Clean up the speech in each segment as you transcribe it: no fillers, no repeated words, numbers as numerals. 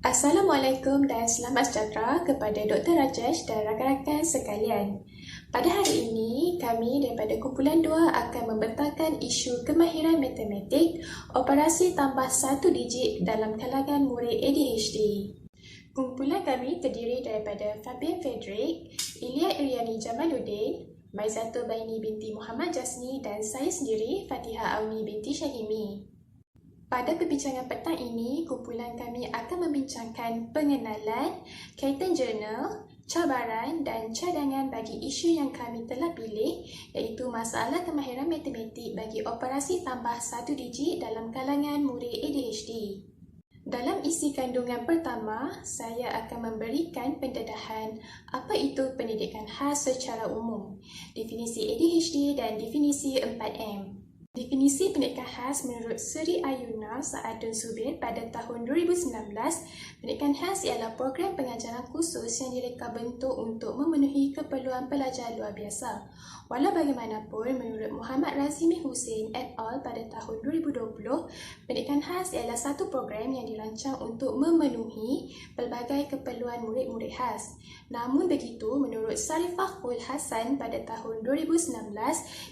Assalamualaikum dan selamat sejahtera kepada Dr. Rajesh dan rakan-rakan sekalian. Pada hari ini, kami daripada kumpulan 2 akan membentangkan isu kemahiran matematik operasi tambah 1 digit dalam kalangan murid ADHD. Kumpulan kami terdiri daripada Fabian Frederick, Ilya Iryani Jamaluddin, Maizatul Baini binti Muhammad Jasni dan saya sendiri, Fatihah Auni binti Syahimi. Pada perbincangan petang ini, kumpulan kami akan membincangkan pengenalan, kaitan jurnal, cabaran dan cadangan bagi isu yang kami telah pilih, iaitu masalah kemahiran matematik bagi operasi tambah 1 digit dalam kalangan murid ADHD. Dalam isi kandungan pertama, saya akan memberikan pendedahan apa itu pendidikan khas secara umum, definisi ADHD dan definisi 4M. Definisi pendidikan khas menurut Seri Ayuna Sa'adun Zubir pada tahun 2019, pendidikan khas ialah program pengajaran khusus yang direka bentuk untuk memenuhi keperluan pelajar luar biasa. Walau bagaimanapun, menurut Muhammad Razimi Hussein et al. Pada tahun 2020, pendidikan khas ialah satu program yang dirancang untuk memenuhi pelbagai keperluan murid-murid khas. Namun begitu, menurut Sarifah Hul Hasan pada tahun 2019,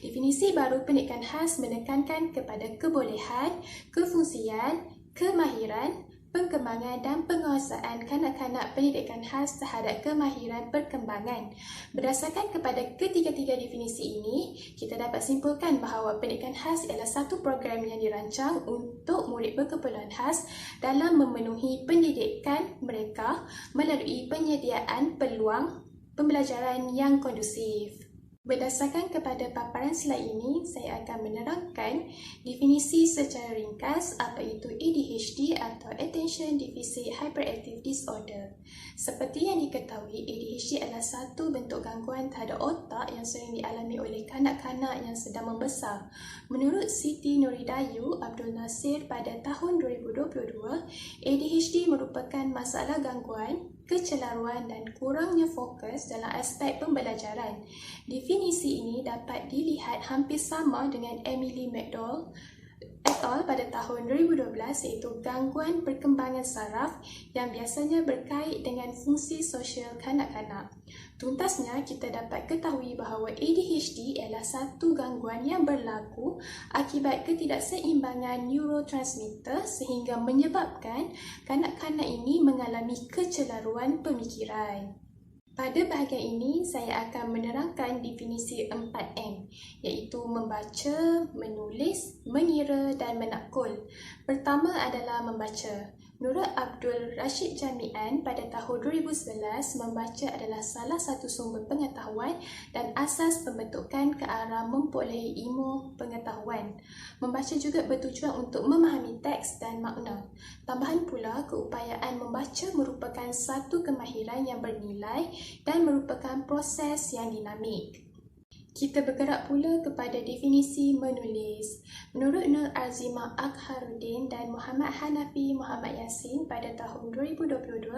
definisi baru pendidikan khas menekankan kepada kebolehan, kefungsian, kemahiran, pengembangan dan penguasaan kanak-kanak pendidikan khas terhadap kemahiran perkembangan. Berdasarkan kepada ketiga-tiga definisi ini, kita dapat simpulkan bahawa pendidikan khas ialah satu program yang dirancang untuk murid berkeperluan khas dalam memenuhi pendidikan mereka melalui penyediaan peluang pembelajaran yang kondusif. Berdasarkan kepada paparan slide ini, saya akan menerangkan definisi secara ringkas apa itu ADHD atau Attention Deficit Hyperactive Disorder. Seperti yang diketahui, ADHD adalah satu bentuk gangguan terhadap otak yang sering dialami oleh kanak-kanak yang sedang membesar. Menurut Siti Nuridayu Abdul Nasir pada tahun 2022, ADHD merupakan masalah gangguan kecelaruan dan kurangnya fokus dalam aspek pembelajaran. Definisi ini dapat dilihat hampir sama dengan Emily McDowell et al. Pada tahun 2012, iaitu gangguan perkembangan saraf yang biasanya berkait dengan fungsi sosial kanak-kanak. Tuntasnya, kita dapat ketahui bahawa ADHD ialah satu gangguan yang berlaku akibat ketidakseimbangan neurotransmitter sehingga menyebabkan kanak-kanak ini mengalami kecelaruan pemikiran. Pada bahagian ini, saya akan menerangkan definisi 4M, iaitu membaca, menulis, mengira dan menakul. Pertama adalah membaca. Menurut Abdul Rashid Jami'an pada tahun 2011, membaca adalah salah satu sumber pengetahuan dan asas pembentukan ke arah memperolehi ilmu pengetahuan. Membaca juga bertujuan untuk memahami teks dan makna. Tambahan pula, keupayaan membaca merupakan satu kemahiran yang bernilai dan merupakan proses yang dinamik. Kita bergerak pula kepada definisi menulis. Menurut Nur Azimah Akharuddin dan Muhammad Hanafi Muhammad Yasin pada tahun 2022,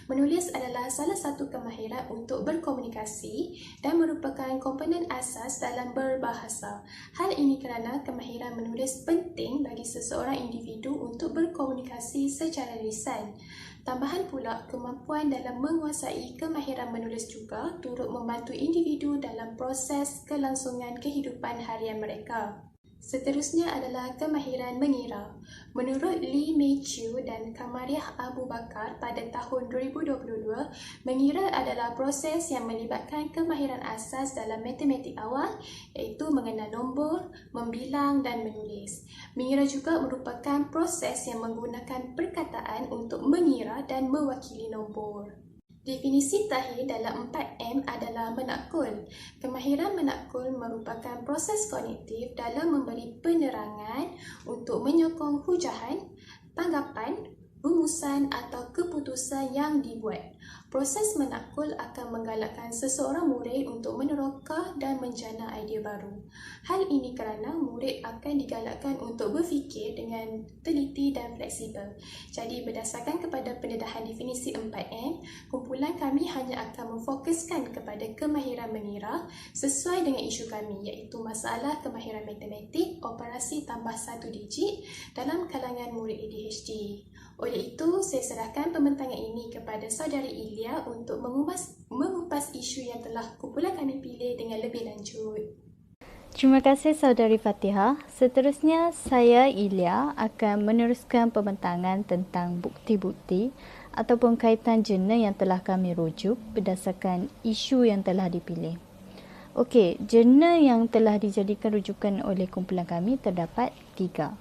menulis adalah salah satu kemahiran untuk berkomunikasi dan merupakan komponen asas dalam berbahasa. Hal ini kerana kemahiran menulis penting bagi seseorang individu untuk berkomunikasi secara lisan. Tambahan pula, kemampuan dalam menguasai kemahiran menulis juga turut membantu individu dalam proses kelangsungan kehidupan harian mereka. Seterusnya adalah kemahiran mengira. Menurut Lee Mei Chiu dan Kamariah Abu Bakar pada tahun 2022, mengira adalah proses yang melibatkan kemahiran asas dalam matematik awal, iaitu mengenal nombor, membilang dan menulis. Mengira juga merupakan proses yang menggunakan perkataan untuk mengira dan mewakili nombor. Definisi terakhir dalam 4M adalah menakul. Kemahiran menakul merupakan proses kognitif dalam memberi penerangan untuk menyokong hujahan, tanggapan, rumusan atau keputusan yang dibuat. Proses menakul akan menggalakkan seseorang murid untuk meneroka dan menjana idea baru. Hal ini kerana murid akan digalakkan untuk berfikir dengan teliti dan fleksibel. Jadi berdasarkan kepada pendedahan definisi 4M, kumpulan kami hanya akan memfokuskan kepada kemahiran mengira sesuai dengan isu kami, iaitu masalah kemahiran matematik operasi tambah 1 digit dalam kalangan murid ADHD. Oleh itu, saya serahkan pembentangan ini kepada Saudari Ilya untuk mengupas isu yang telah kumpulan kami pilih dengan lebih lanjut. Terima kasih Saudari Fatihah. Seterusnya, saya Ilya akan meneruskan pembentangan tentang bukti-bukti ataupun kaitan jurnal yang telah kami rujuk berdasarkan isu yang telah dipilih. Okey, jurnal yang telah dijadikan rujukan oleh kumpulan kami terdapat 3.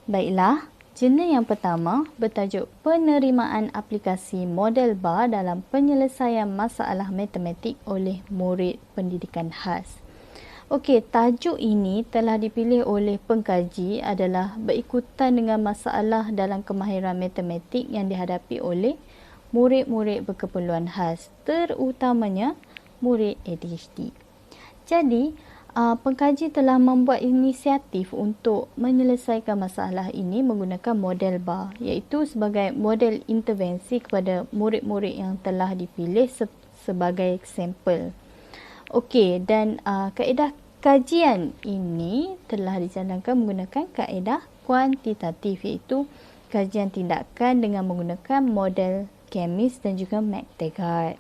Baiklah, jurnal yang pertama bertajuk Penerimaan Aplikasi Model Bar dalam Penyelesaian Masalah Matematik oleh Murid Pendidikan Khas. Okey, tajuk ini telah dipilih oleh pengkaji adalah berikutan dengan masalah dalam kemahiran matematik yang dihadapi oleh murid-murid berkeperluan khas, terutamanya murid ADHD. Jadi, pengkaji telah membuat inisiatif untuk menyelesaikan masalah ini menggunakan model bar, iaitu sebagai model intervensi kepada murid-murid yang telah dipilih sebagai sampel. Okey, dan kaedah kajian ini telah dijalankan menggunakan kaedah kuantitatif, iaitu kajian tindakan dengan menggunakan model Chemis dan juga McTaggart.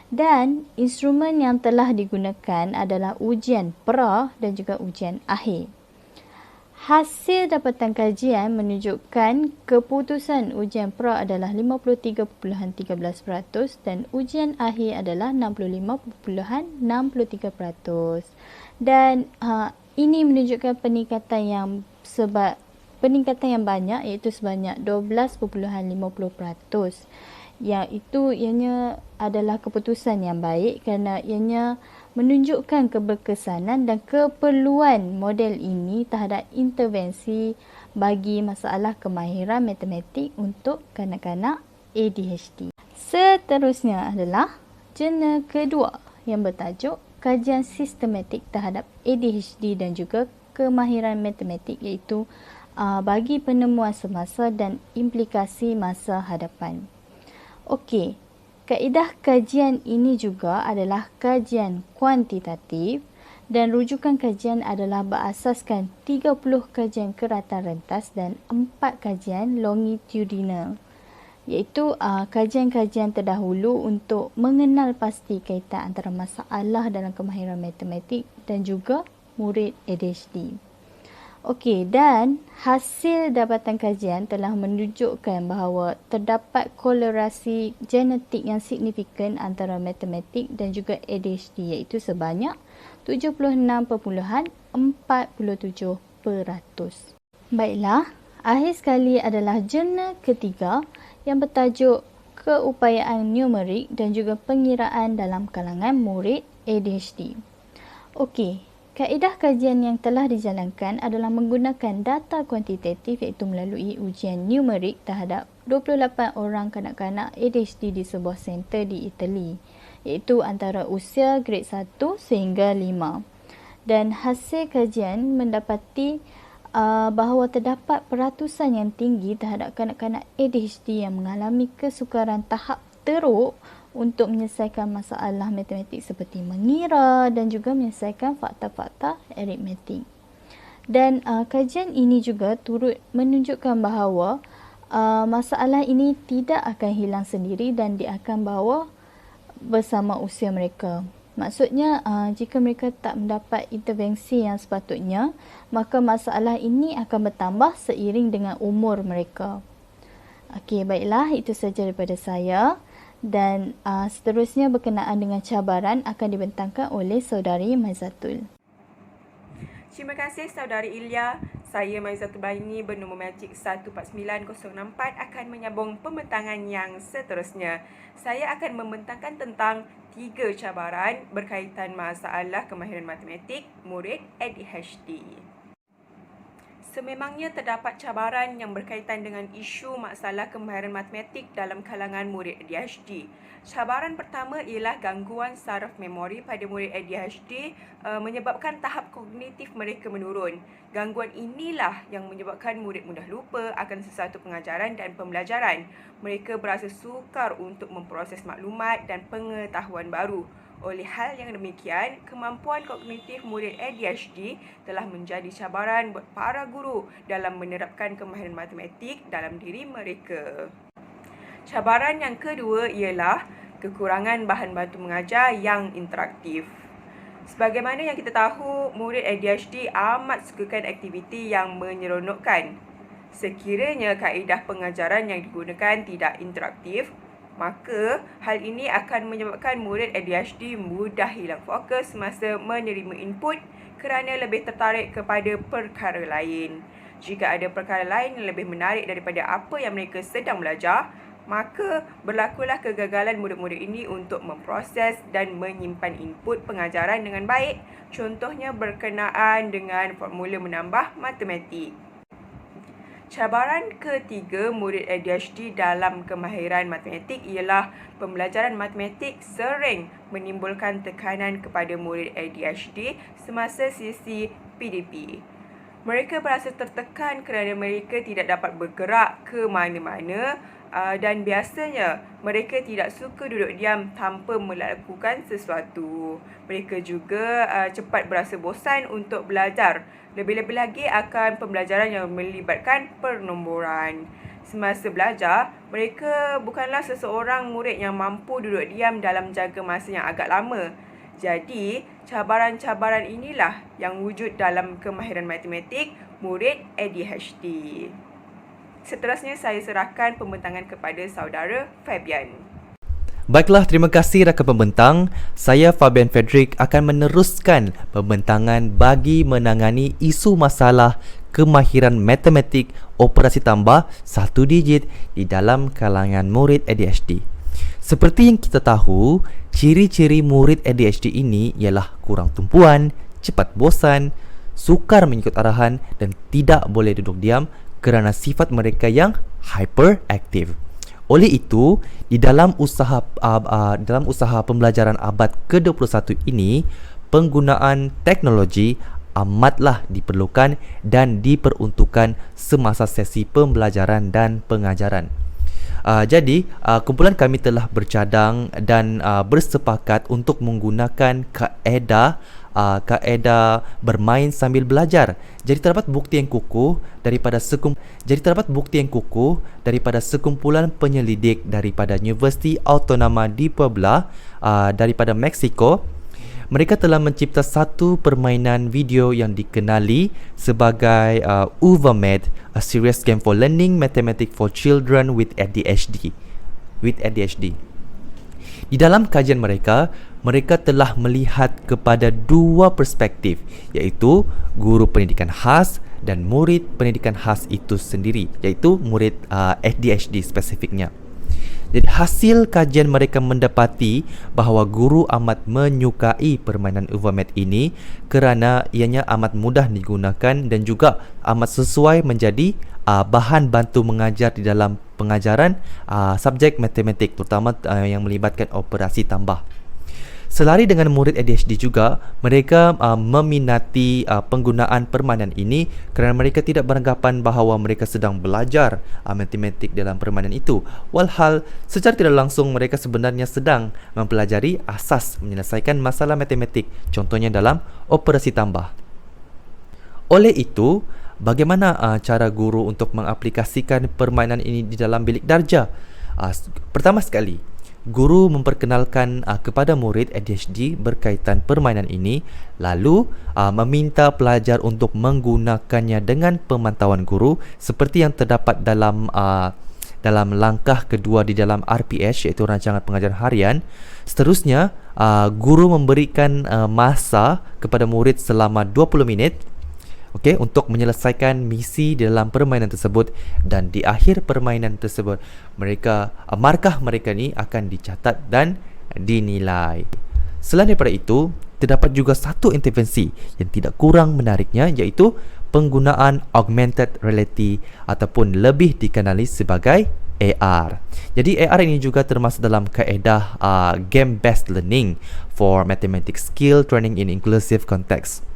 Dan instrumen yang telah digunakan adalah ujian pra dan juga ujian akhir. Hasil dapatan kajian menunjukkan keputusan ujian pra adalah 53.13% dan ujian akhir adalah 65.63%. Dan ini menunjukkan peningkatan yang banyak, iaitu sebanyak 12.50%. Yang itu ianya adalah keputusan yang baik kerana ianya menunjukkan keberkesanan dan keperluan model ini terhadap intervensi bagi masalah kemahiran matematik untuk kanak-kanak ADHD. Seterusnya adalah jurnal kedua yang bertajuk Kajian Sistematik terhadap ADHD dan juga kemahiran matematik, iaitu bagi penemuan semasa dan implikasi masa hadapan. Okey, kaedah kajian ini juga adalah kajian kuantitatif dan rujukan kajian adalah berasaskan 30 kajian keratan rentas dan 4 kajian longitudinal, iaitu kajian-kajian terdahulu untuk mengenal pasti kaitan antara masalah dalam kemahiran matematik dan juga murid ADHD. Okey, dan hasil dapatan kajian telah menunjukkan bahawa terdapat korelasi genetik yang signifikan antara matematik dan juga ADHD, iaitu sebanyak 76.47%. Baiklah, akhir sekali adalah jurnal ketiga yang bertajuk Keupayaan Numerik dan juga Pengiraan dalam kalangan murid ADHD. Okey, kaedah kajian yang telah dijalankan adalah menggunakan data kuantitatif, iaitu melalui ujian numerik terhadap 28 orang kanak-kanak ADHD di sebuah center di Itali, iaitu antara usia grade 1 sehingga 5. Dan hasil kajian mendapati bahawa terdapat peratusan yang tinggi terhadap kanak-kanak ADHD yang mengalami kesukaran tahap teruk untuk menyelesaikan masalah matematik seperti mengira dan juga menyelesaikan fakta-fakta aritmetik. Dan kajian ini juga turut menunjukkan bahawa masalah ini tidak akan hilang sendiri dan dia akan bawa bersama usia mereka. Maksudnya, jika mereka tak mendapat intervensi yang sepatutnya, maka masalah ini akan bertambah seiring dengan umur mereka. Okey, baiklah, itu sahaja daripada saya. Dan seterusnya berkenaan dengan cabaran akan dibentangkan oleh Saudari Maizatul. Terima kasih Saudari Ilya. Saya Maizatul Baini bernombor magic 149064 akan menyambung pembentangan yang seterusnya. Saya akan membentangkan tentang 3 cabaran berkaitan masalah kemahiran matematik murid ADHD. Sememangnya terdapat cabaran yang berkaitan dengan isu masalah kemahiran matematik dalam kalangan murid ADHD. Cabaran pertama ialah gangguan saraf memori pada murid ADHD menyebabkan tahap kognitif mereka menurun. Gangguan inilah yang menyebabkan murid mudah lupa akan sesuatu pengajaran dan pembelajaran. Mereka berasa sukar untuk memproses maklumat dan pengetahuan baru. Oleh hal yang demikian, kemampuan kognitif murid ADHD telah menjadi cabaran buat para guru dalam menerapkan kemahiran matematik dalam diri mereka. Cabaran yang kedua ialah kekurangan bahan bantu mengajar yang interaktif. Sebagaimana yang kita tahu, murid ADHD amat sukakan aktiviti yang menyeronokkan. Sekiranya kaedah pengajaran yang digunakan tidak interaktif, maka hal ini akan menyebabkan murid ADHD mudah hilang fokus semasa menerima input kerana lebih tertarik kepada perkara lain. Jika ada perkara lain yang lebih menarik daripada apa yang mereka sedang belajar, maka berlakulah kegagalan murid-murid ini untuk memproses dan menyimpan input pengajaran dengan baik, contohnya berkenaan dengan formula menambah matematik. Cabaran ketiga murid ADHD dalam kemahiran matematik ialah pembelajaran matematik sering menimbulkan tekanan kepada murid ADHD semasa sesi PDP. Mereka berasa tertekan kerana mereka tidak dapat bergerak ke mana-mana dan biasanya mereka tidak suka duduk diam tanpa melakukan sesuatu. Mereka juga cepat berasa bosan untuk belajar. Lebih-lebih lagi akan pembelajaran yang melibatkan penomboran. Semasa belajar, mereka bukanlah seseorang murid yang mampu duduk diam dalam jangka masa yang agak lama. Jadi, cabaran-cabaran inilah yang wujud dalam kemahiran matematik murid ADHD. Seterusnya saya serahkan pembentangan kepada saudara Fabian. Baiklah, terima kasih rakan pembentang. Saya Fabian Frederick akan meneruskan pembentangan bagi menangani isu masalah kemahiran matematik operasi tambah satu digit di dalam kalangan murid ADHD. Seperti yang kita tahu, ciri-ciri murid ADHD ini ialah kurang tumpuan, cepat bosan, sukar mengikut arahan dan tidak boleh duduk diam kerana sifat mereka yang hyperaktif. Oleh itu, di dalam usaha pembelajaran abad ke-21 ini, penggunaan teknologi amatlah diperlukan dan diperuntukkan semasa sesi pembelajaran dan pengajaran. Jadi, kumpulan kami telah bercadang dan bersepakat untuk menggunakan kaedah bermain sambil belajar. Jadi terdapat bukti yang kukuh daripada sekumpulan penyelidik daripada University Autonoma di Puebla daripada Mexico. Mereka telah mencipta satu permainan video yang dikenali sebagai UVAMed, a serious game for learning mathematics for children with ADHD. Di dalam kajian mereka telah melihat kepada dua perspektif, iaitu guru pendidikan khas dan murid pendidikan khas itu sendiri, iaitu murid ADHD spesifiknya. Jadi hasil kajian mereka mendapati bahawa guru amat menyukai permainan UVAMed ini kerana ianya amat mudah digunakan dan juga amat sesuai menjadi bahan bantu mengajar di dalam pengajaran subjek matematik, terutama yang melibatkan operasi tambah. Selari dengan murid ADHD juga, mereka meminati penggunaan permainan ini kerana mereka tidak beranggapan bahawa mereka sedang belajar matematik dalam permainan itu. Walhal, secara tidak langsung mereka sebenarnya sedang mempelajari asas menyelesaikan masalah matematik, contohnya dalam operasi tambah. Oleh itu, bagaimana cara guru untuk mengaplikasikan permainan ini di dalam bilik darjah? Pertama sekali, guru memperkenalkan kepada murid ADHD berkaitan permainan ini, lalu meminta pelajar untuk menggunakannya dengan pemantauan guru seperti yang terdapat dalam langkah kedua di dalam RPH, iaitu rancangan pengajaran harian. Seterusnya, guru memberikan masa kepada murid selama 20 minit untuk menyelesaikan misi di dalam permainan tersebut, dan di akhir permainan tersebut markah mereka ni akan dicatat dan dinilai. Selain daripada itu, terdapat juga satu intervensi yang tidak kurang menariknya, iaitu penggunaan augmented reality ataupun lebih dikenali sebagai AR. Jadi AR ini juga termasuk dalam kaedah game based learning for mathematics skill training in inclusive context.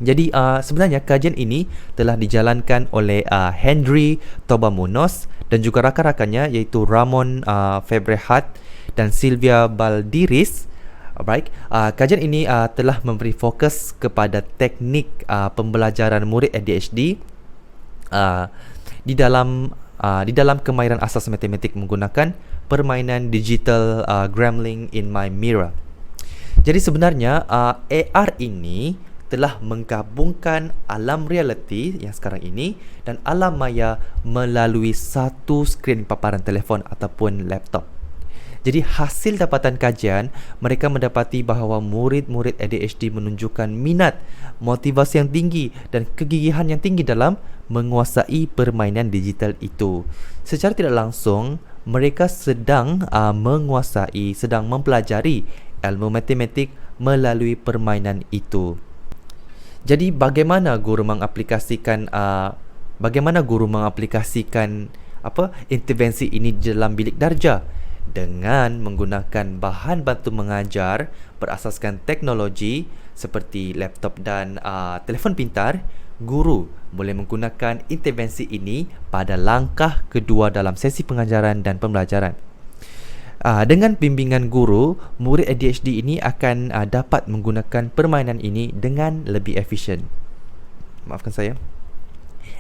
Jadi sebenarnya kajian ini telah dijalankan oleh Henry Tobamunos dan juga rakan-rakannya, iaitu Ramon Febrehat dan Silvia Baldiris. Baik, kajian ini telah memberi fokus kepada teknik pembelajaran murid ADHD di dalam kemahiran asas matematik menggunakan permainan digital Gremlin in My Mirror. Jadi sebenarnya AR ini telah menggabungkan alam realiti yang sekarang ini dan alam maya melalui satu skrin paparan telefon ataupun laptop. Jadi hasil dapatan kajian, mereka mendapati bahawa murid-murid ADHD menunjukkan minat, motivasi yang tinggi dan kegigihan yang tinggi dalam menguasai permainan digital itu. Secara tidak langsung, mereka sedang sedang mempelajari ilmu matematik melalui permainan itu. Jadi bagaimana guru mengaplikasikan intervensi ini dalam bilik darjah? Dengan menggunakan bahan bantu mengajar berasaskan teknologi seperti laptop dan telefon pintar, guru boleh menggunakan intervensi ini pada langkah kedua dalam sesi pengajaran dan pembelajaran. Dengan bimbingan guru, murid ADHD ini akan dapat menggunakan permainan ini dengan lebih efisien. Maafkan saya.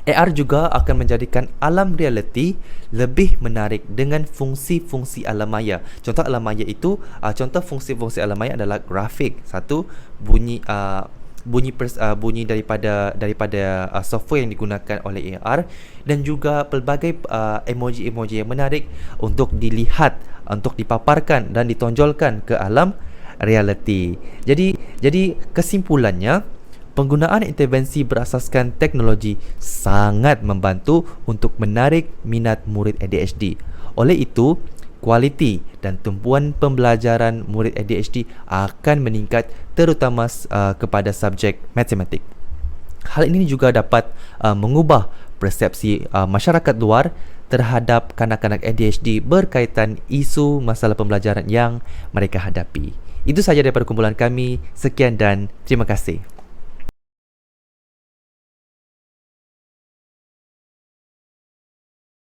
AR juga akan menjadikan alam realiti lebih menarik dengan fungsi-fungsi alam maya. Contoh alam maya itu, contoh fungsi-fungsi alam maya adalah grafik. Satu, bunyi daripada software yang digunakan oleh AR, dan juga pelbagai emoji-emoji yang menarik untuk dilihat, untuk dipaparkan dan ditonjolkan ke alam realiti. Jadi kesimpulannya, penggunaan intervensi berasaskan teknologi sangat membantu untuk menarik minat murid ADHD. Oleh itu, kualiti dan tumpuan pembelajaran murid ADHD akan meningkat, terutama kepada subjek matematik. Hal ini juga dapat mengubah persepsi masyarakat luar terhadap kanak-kanak ADHD berkaitan isu masalah pembelajaran yang mereka hadapi. Itu sahaja daripada kumpulan kami. Sekian dan terima kasih.